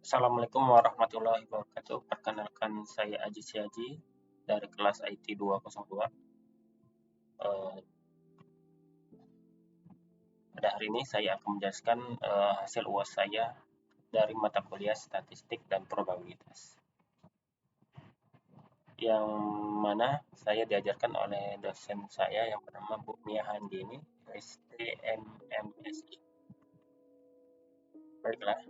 Assalamualaikum warahmatullahi wabarakatuh. Perkenalkan saya Aji Siaji dari kelas IT 202. Eh, Pada hari ini saya akan menjelaskan hasil UAS saya dari mata kuliah statistik dan probabilitas. Yang mana saya diajarkan oleh dosen saya yang bernama Bu Mia Handini, STMMSI. Baiklah,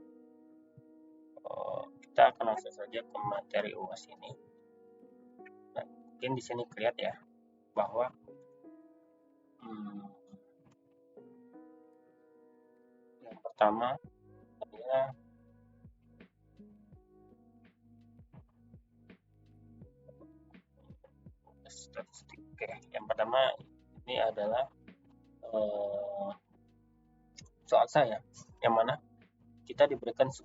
kita akan langsung saja ke materi UAS ini. Nah, mungkin di sini kelihatan ya bahwa yang pertama saya statistik. Oke, yang pertama ini adalah soal saya, yang mana kita diberikan 10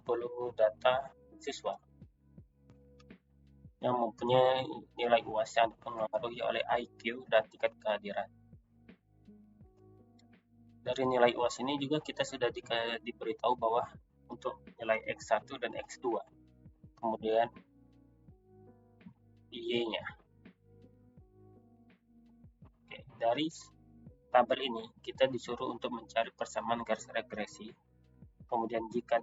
data siswa yang mempunyai nilai UAS yang dipengaruhi oleh IQ dan tingkat kehadiran. Dari nilai UAS ini juga kita sudah diberitahu bahwa untuk nilai X1 dan X2, kemudian Y-nya. Oke, dari tabel ini kita disuruh untuk mencari persamaan garis regresi, kemudian jika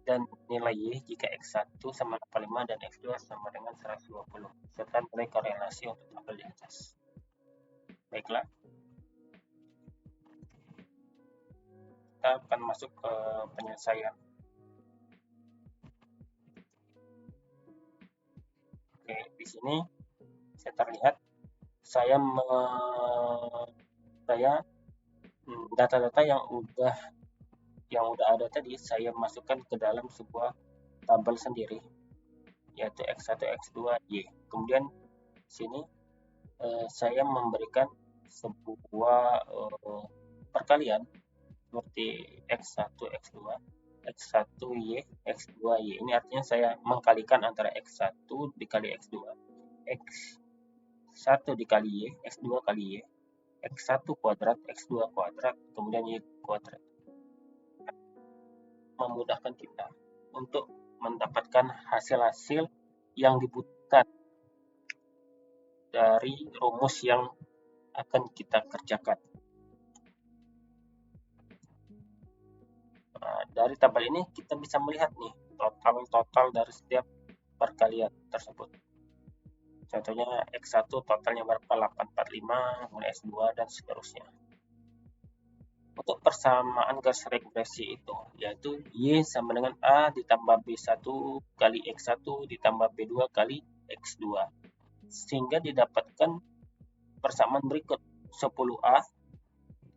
dan nilai Y jika X1 sama 85 dan X2 sama dengan 120, serta nilai korelasi untuk tabel di atas. Baiklah, kita akan masuk ke penyelesaian. Oke, di sini saya terlihat saya data-data yang udah ada tadi saya masukkan ke dalam sebuah tabel sendiri, yaitu X1, X2, Y. Kemudian sini saya memberikan sebuah perkalian seperti X1, X2, X1Y, X2Y. Ini artinya saya mengkalikan antara X1 dikali X2, X1 dikali Y, X2 kali Y, X1 kuadrat, X2 kuadrat, kemudian Y kuadrat. Memudahkan kita untuk mendapatkan hasil-hasil yang dibutuhkan dari rumus yang akan kita kerjakan. Nah, dari tabel ini kita bisa melihat nih total dari setiap perkalian tersebut. Contohnya X1 totalnya berapa? 845, kemudian X2 dan seterusnya. Untuk persamaan garis regresi itu, yaitu Y sama dengan A ditambah B1 kali X1 ditambah B2 kali X2. Sehingga didapatkan persamaan berikut 10A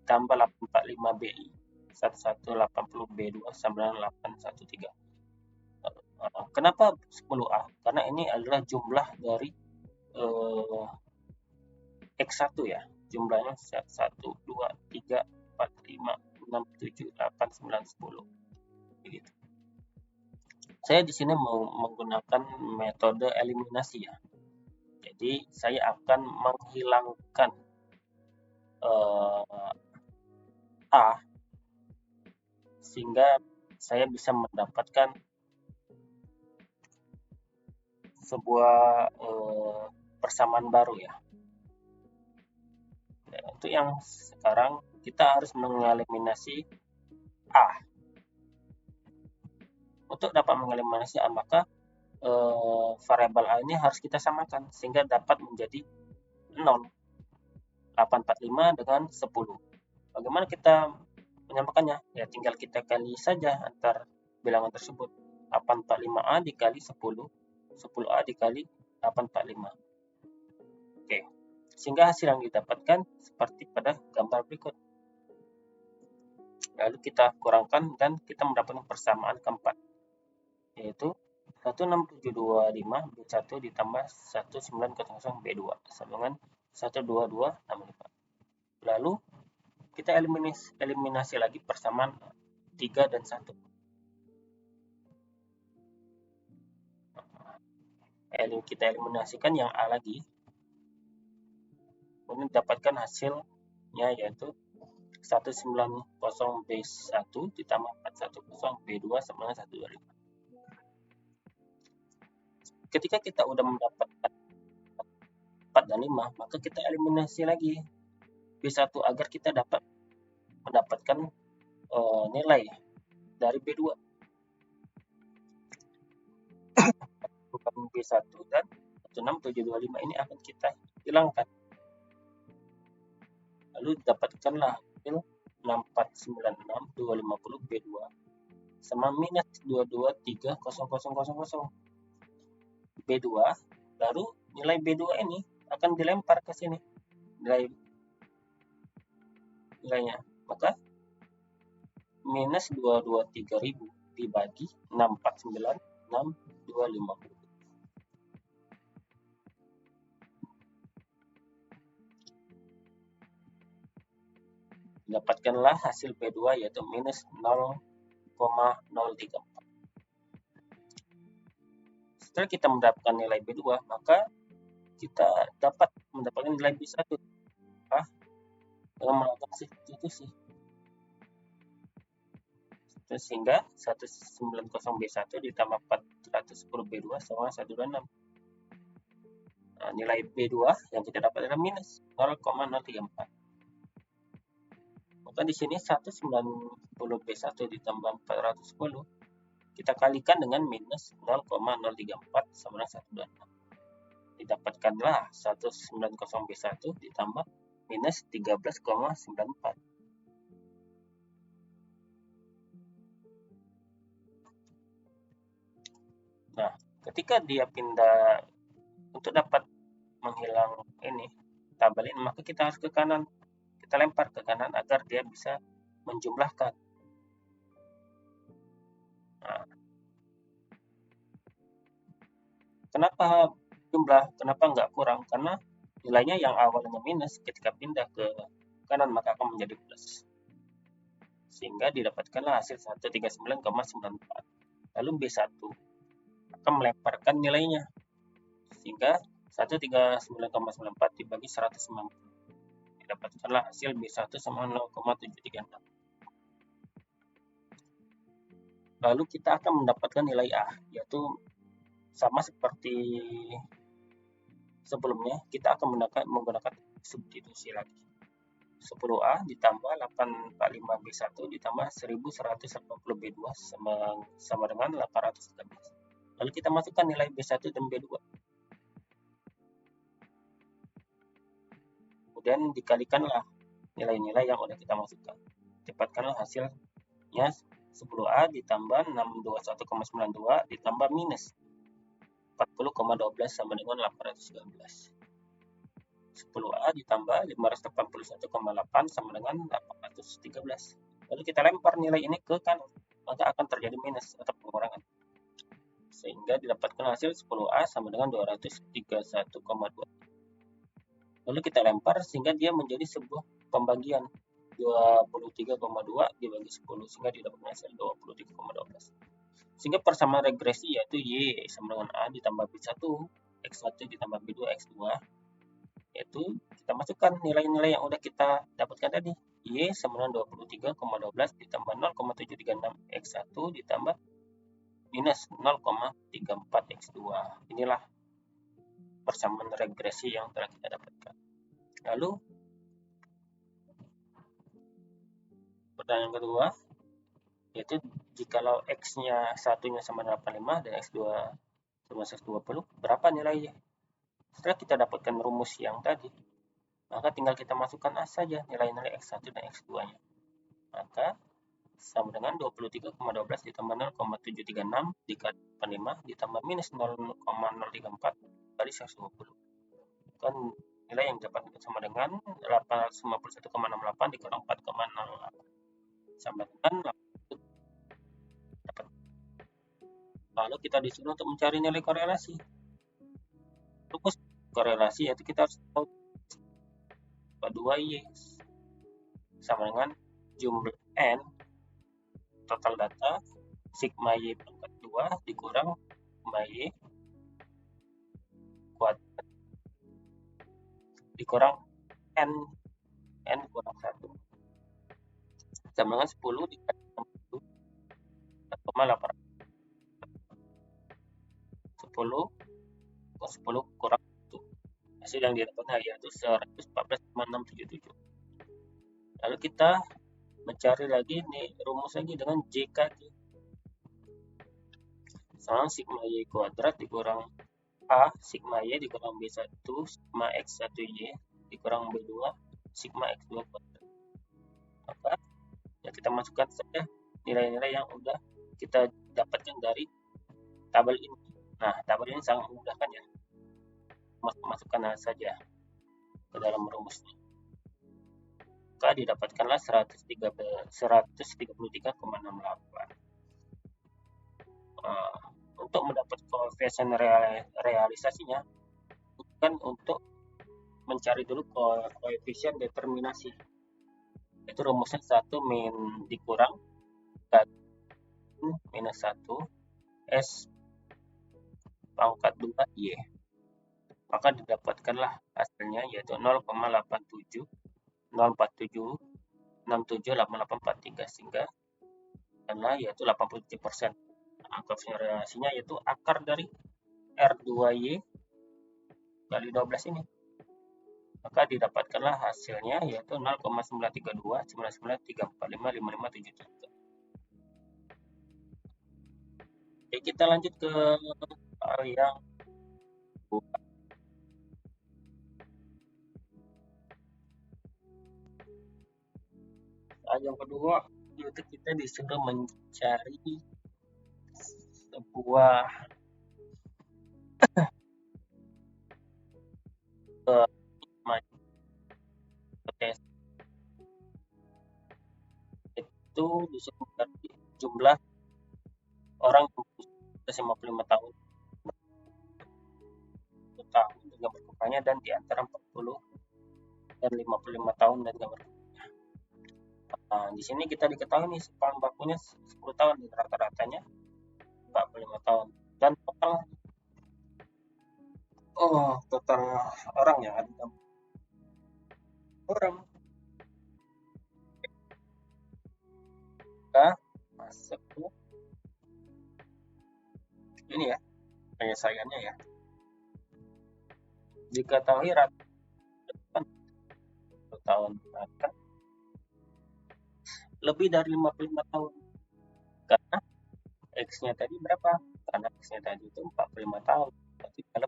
ditambah 845BI. 1180B2 sama dengan 813. Kenapa 10A? Karena ini adalah jumlah dari X1 ya. Jumlahnya 1, 2, 3, 4, 5, 6, 7, 8, 9, 10. Begitu. Saya di sini mau menggunakan metode eliminasi ya. Jadi saya akan menghilangkan A sehingga saya bisa mendapatkan sebuah persamaan baru ya. Nah, untuk yang sekarang kita harus mengeliminasi A. Untuk dapat mengeliminasi A, maka variabel A ini harus kita samakan sehingga dapat menjadi 0. 845 dengan 10. Bagaimana kita menyamakannya? Ya tinggal kita kali saja antar bilangan tersebut. 845A dikali 10, 10A dikali 845. Oke, sehingga hasil yang didapatkan seperti pada gambar berikut. Lalu kita kurangkan dan kita mendapatkan persamaan keempat, yaitu 16725 B1 ditambah 1900 B2 sama dengan 12265. Lalu kita eliminasi lagi persamaan 3 dan 1. Kita eliminasikan yang A lagi. Kemudian dapatkan hasilnya yaitu 190B1 ditambah 410B2 sama dengan 125. Ketika kita udah mendapatkan 4 dan 5, maka kita eliminasi lagi B1 agar kita dapat mendapatkan nilai dari B2. Bukan B1 dan 16725 ini akan kita hilangkan. Lalu dapatkanlah hasil 6496250 B2 sama minus 2230000 B2, lalu nilai B2 ini akan dilempar ke sini nilainya, maka minus 223.000 dibagi 6496250. Dapatkanlah hasil B2 yaitu minus 0,034. Setelah kita mendapatkan nilai B2, maka kita dapat mendapatkan nilai B1 dengan melakukan substitusi. Sehingga 190B1 ditambah 410B2 sama 126. Nah, nilai B2 yang kita dapat adalah minus 0,034. Maka di sini 190B1 ditambah 410 kita kalikan dengan minus 0,034 sama dengan 126. Didapatkanlah 190B1 ditambah minus 13,94. Nah, ketika dia pindah untuk dapat menghilang ini tabel ini, maka kita harus ke kanan. Kita lempar ke kanan agar dia bisa menjumlahkan. Nah, kenapa jumlah? Kenapa nggak kurang? Karena nilainya yang awalnya minus ketika pindah ke kanan maka akan menjadi plus. Sehingga didapatkanlah hasil 139,94. Lalu B1 akan melemparkan nilainya. Sehingga 139,94 dibagi 190. Dapatkanlah hasil B1 sama 0,736. Lalu kita akan mendapatkan nilai A, yaitu sama seperti sebelumnya, kita akan menggunakan substitusi lagi. 10A ditambah 845B1 ditambah 1180B2 sama dengan 813. Lalu kita masukkan nilai B1 dan B2. Kemudian dikalikanlah nilai-nilai yang sudah kita masukkan. Dapatkanlah hasilnya 10A ditambah 621,92 ditambah minus 40,12 sama dengan 813. 10A ditambah 581,8 sama dengan 813. Lalu kita lempar nilai ini ke kanan, maka akan terjadi minus atau pengurangan. Sehingga didapatkan hasil 10A sama dengan 231,2. Lalu kita lempar sehingga dia menjadi sebuah pembagian 23,2 dibagi 10 sehingga didapatkan hasil 23,12. Sehingga persamaan regresi yaitu Y sama dengan A ditambah B1, X1 ditambah B2, X2, yaitu kita masukkan nilai-nilai yang udah kita dapatkan tadi. Y sama dengan 23,12 ditambah 0,736 X1 ditambah minus 0,34 X2. Inilah persamaan regresi yang telah kita dapatkan. Lalu pertanyaan kedua, yaitu jikalau X-nya satunya sama 85 dan X2 sama 120, berapa nilainya? Setelah kita dapatkan rumus yang tadi, maka tinggal kita masukkan saja nilai-nilai X1 dan X2-nya. Maka sama dengan 23,12 ditambah 0,736 dikali 85 ditambah minus 0,034 kali 120. Kan nilai yang dapat sama dengan 851,68 dikurang 4,08 sama dengan 8. Dapat. Lalu kita disuruh untuk mencari nilai korelasi. Rumus korelasi yaitu kita harus tahu 2Y sama dengan jumlah N total data sigma Y pangkat 2 dikurang sigma Y kuadrat dikurang N kurang 1 sama dengan 10 dikali 60 1,8 10 10 kurang 1. Hasil yang didapatkan yaitu 114,677. Lalu kita mencari lagi nih rumus lagi dengan JK sama sigma Y kuadrat dikurang A sigma Y dikurang B1 sigma X1Y dikurang B2 sigma X2 kuadrat. Maka ya kita masukkan saja nilai-nilai yang udah kita dapatkan dari tabel ini. Nah, tabel ini sangat mudah kan ya. Masukkan saja ke dalam rumusnya. Maka didapatkanlah 133,68. Untuk mendapat koefisien realisasinya, bukan untuk mencari dulu koefisien determinasi. Itu rumusnya 1 min dikurang minus 1 S pangkat 2 Y. Maka didapatkanlah hasilnya yaitu 0,87 047 678843 sehingga karena yaitu 87%. Koefisien relasinya yaitu akar dari R2Y kali 12 ini. Maka didapatkanlah hasilnya yaitu 0,932 993455573. Oke, kita lanjut ke hal yang yang kedua yaitu kita disuruh mencari sebuah itu disuruh mencari jumlah orang yang berusia 55 tahun dengan berkembangnya dan di antara 40 dan 55 tahun dan dengan berkembangnya. Nah, di sini kita diketahui nih bahan bakunya 10 tahun dan rata-ratanya 45 tahun dan total orang yang ada orang. Kita masuk ke ini ya penyelesaiannya ya. Diketahui rata-rata 10 tahun akan lebih dari 55 tahun karena X-nya tadi berapa? Karena X-nya tadi itu 45 tahun. Berarti kalau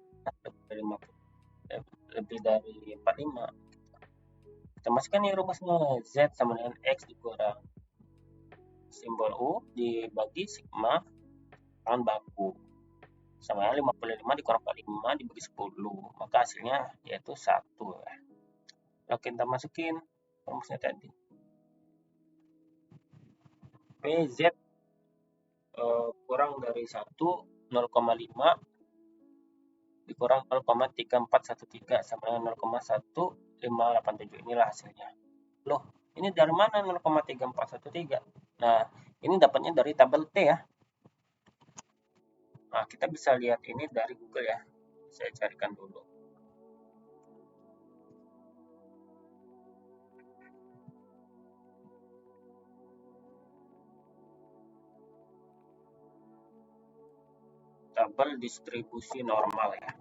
lebih dari 45. Kita masukkan nih rumusnya Z sama dengan X dikurang simbol U dibagi sigma bahan baku sama dengan 55 dikurang 45 dibagi 10. Maka hasilnya yaitu 1 ya. Lalu kita masukin rumusnya tadi. PZ kurang dari 1 0,5 dikurang 0,3413 sama dengan 0,1587. Inilah hasilnya. Loh, ini dari mana 0,3413? Nah, ini dapatnya dari tabel T ya. Nah, kita bisa lihat ini dari Google ya. Saya carikan dulu. Tabel distribusi normal ya.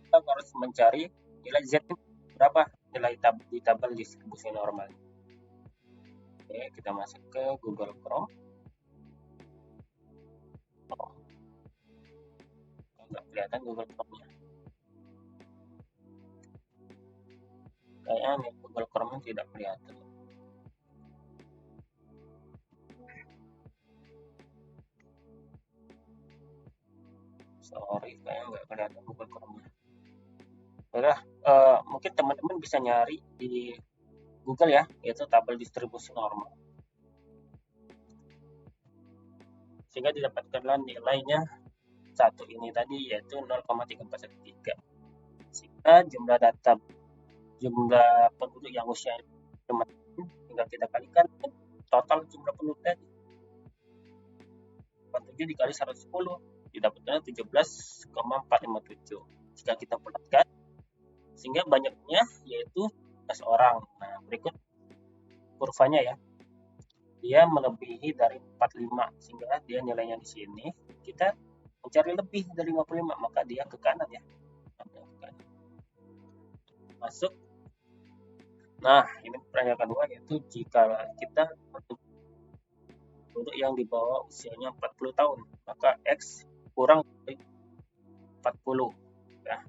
Kita harus mencari nilai Z berapa nilai di tabel distribusi normal. Oke, kita masuk ke Google Chrome. Nggak kelihatan Google Chrome-nya. Kayaknya Google Chrome tidak kelihatan. Sorry, kayaknya nggak kelihatan Google Chrome-nya. Mungkin teman-teman bisa nyari di Google ya, yaitu tabel distribusi normal. Sehingga didapatkanlah nilainya satu ini tadi yaitu 0,3413. Sehingga jumlah penduduk yang usia 5 tahun tinggal kita kalikan total jumlah penduduk tadi. 47 dikali 110 didapatkan 17,457. Jika kita bulatkan sehingga banyaknya yaitu 11 orang. Nah, berikut kurvanya ya. dia melebihi dari 45, sehingga dia nilainya di sini kita mencari lebih dari 55, maka dia ke kanan ya. Masuk. Nah, ini pertanyaan kedua, yaitu jika kita penduduk yang di bawah usianya 40 tahun, maka X kurang dari 40 ya.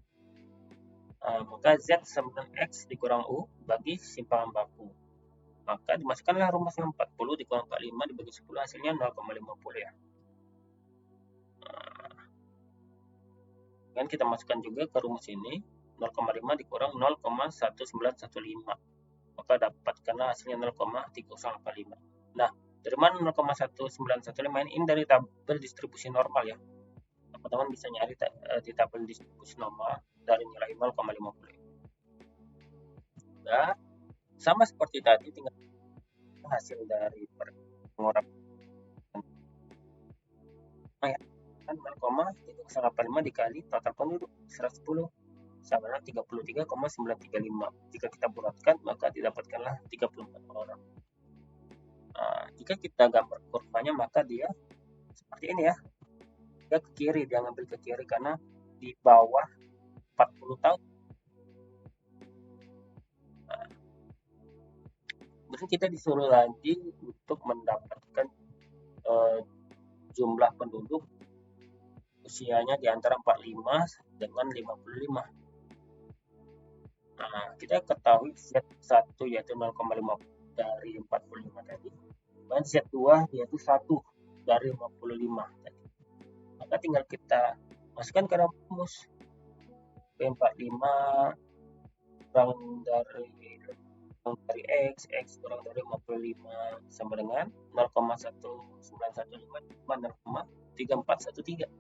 Maka Z sama dengan X dikurang U bagi simpangan baku. Maka dimasukkanlah rumus 40 dikurang 45 dibagi 10, hasilnya 0,50 ya. Dan kita masukkan juga ke rumus ini 0,5 dikurang 0,1915, maka dapatkanlah hasilnya 0,3085. Nah, dari mana 0,1915 ini dari tabel distribusi normal ya. Teman-teman bisa nyari di tabel distribusi normal dari nilai 0,50. Nah, sama seperti tadi, tinggal hasil dari pengurangan ya, kan 0,3085 dikali total penduduk 110 sama dengan 33,935. Jika kita bulatkan, maka didapatkanlah 34 orang. Jika kita gambar kurvanya, maka dia seperti ini ya. Dia ke kiri, dia ngambil ke kiri karena di bawah 40 tahun. Berarti kita disuruh lagi untuk mendapatkan jumlah penduduk usianya di antara 45 dengan 55. Nah, kita ketahui Z1 yaitu 0,5 dari 45 tadi, dan Z2 yaitu 1 dari 55 tadi. Maka tinggal kita masukkan ke rumus B45 kurang dari X kurang dari 55 sama dengan 0,1915 0,3413.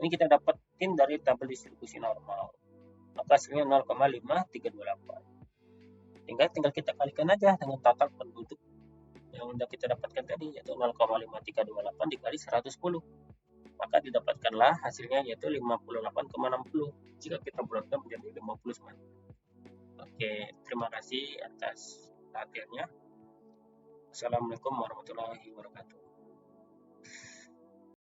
Ini kita dapetin dari tabel distribusi normal. Maka hasilnya 0,5328. Tinggal kita kalikan aja dengan total penduduk yang sudah kita dapatkan tadi, yaitu 0,5328 dikali 110. Maka didapatkanlah hasilnya yaitu 58,60 jika kita bulatkan menjadi 59. Oke, terima kasih atas perhatiannya. Assalamualaikum warahmatullahi wabarakatuh.